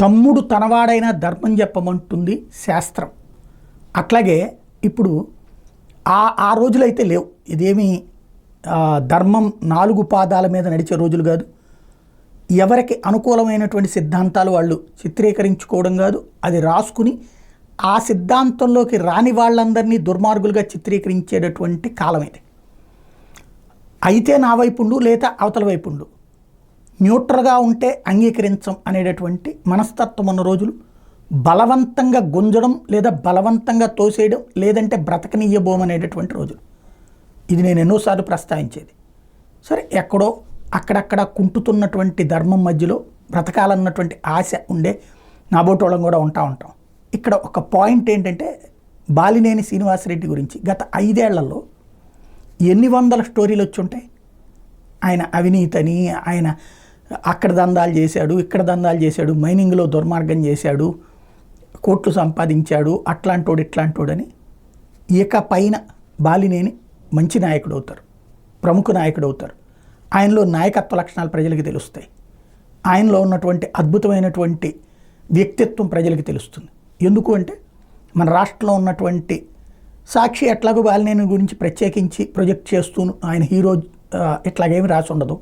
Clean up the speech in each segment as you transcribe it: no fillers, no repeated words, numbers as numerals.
తమ్ముడు తనవాడైనా ధర్మం చెప్పమంటుంది శాస్త్రం. అట్లాగే ఇప్పుడు ఆ రోజులైతే లేవు. ఇదేమి ధర్మం 4 పాదాల మీద నడిచే రోజులు కాదు. ఎవరికి అనుకూలమైనటువంటి సిద్ధాంతాలు వాళ్ళు చిత్రీకరించుకోవడం కాదు, అది రాసుకుని ఆ సిద్ధాంతంలోకి రాని వాళ్ళందరినీ దుర్మార్గులుగా చిత్రీకరించేటటువంటి కాలం ఇది. అయితే నా వైపుండు లేదా అవతల వైపుండు, న్యూట్రల్గా ఉంటే అంగీకరించం అనేటటువంటి మనస్తత్వం ఉన్న రోజులు. బలవంతంగా గుంజడం లేదా బలవంతంగా తోసేయడం లేదంటే బ్రతకనీయబోమనేటటువంటి రోజులు. ఇది నేను ఎన్నోసార్లు ప్రస్తావించేది. సరే, ఎక్కడో అక్కడక్కడ కుంటుతున్నటువంటి ధర్మం మధ్యలో బ్రతకాలన్నటువంటి ఆశ ఉండే నాబోటోళం కూడా ఉంటాం. ఇక్కడ ఒక పాయింట్ ఏంటంటే, బాలినేని శ్రీనివాసరెడ్డి గురించి గత 5 ఏళ్లలో ఎన్ని వందల స్టోరీలు వచ్చి ఉంటాయి. ఆయన అవినీతని, ఆయన అక్కడ దందాలు చేశాడు, ఇక్కడ దందాలు చేశాడు, మైనింగ్లో దుర్మార్గం చేశాడు, కోట్లు సంపాదించాడు, అట్లాంటోడు ఇట్లాంటోడని. ఇక పైన బాలినేని మంచి నాయకుడు అవుతారు, ప్రముఖ నాయకుడు అవుతారు. ఆయనలో నాయకత్వ లక్షణాలు ప్రజలకు తెలుస్తాయి. ఆయనలో ఉన్నటువంటి అద్భుతమైనటువంటి వ్యక్తిత్వం ప్రజలకు తెలుస్తుంది. ఎందుకు అంటే, మన రాష్ట్రంలో ఉన్నటువంటి సాక్షి ఎట్లాగో బాలినేని గురించి ప్రత్యేకించి ప్రొజెక్ట్ చేస్తూ ఆయన హీరో ఇట్లాగేమి రాసి ఉండదు.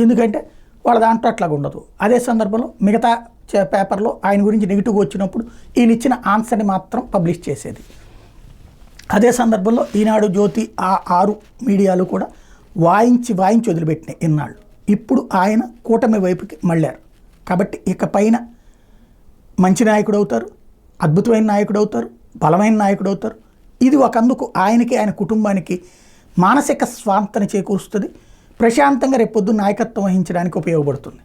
ఎందుకంటే వాళ్ళ దాంట్లో అట్లాగ ఉండదు. అదే సందర్భంలో మిగతా పేపర్లో ఆయన గురించి నెగిటివ్గా వచ్చినప్పుడు ఈయన ఇచ్చిన ఆన్సర్ని మాత్రం పబ్లిష్ చేసేది. అదే సందర్భంలో ఈనాడు, జ్యోతి, ఆ 6 మీడియాలు కూడా వాయించి వదిలిపెట్టినాయి ఇన్నాళ్ళు. ఇప్పుడు ఆయన కూటమి వైపుకి మళ్ళారు. కాబట్టి ఇక పైన మంచి నాయకుడు అవుతారు, అద్భుతమైన నాయకుడు అవుతారు, బలమైన నాయకుడు అవుతారు. ఇది ఒకందుకు ఆయనకి, ఆయన కుటుంబానికి మానసిక స్వాంతన చేకూరుస్తుంది. ప్రశాంతంగా రేపొద్దు నాయకత్వం వహించడానికి ఉపయోగపడుతుంది.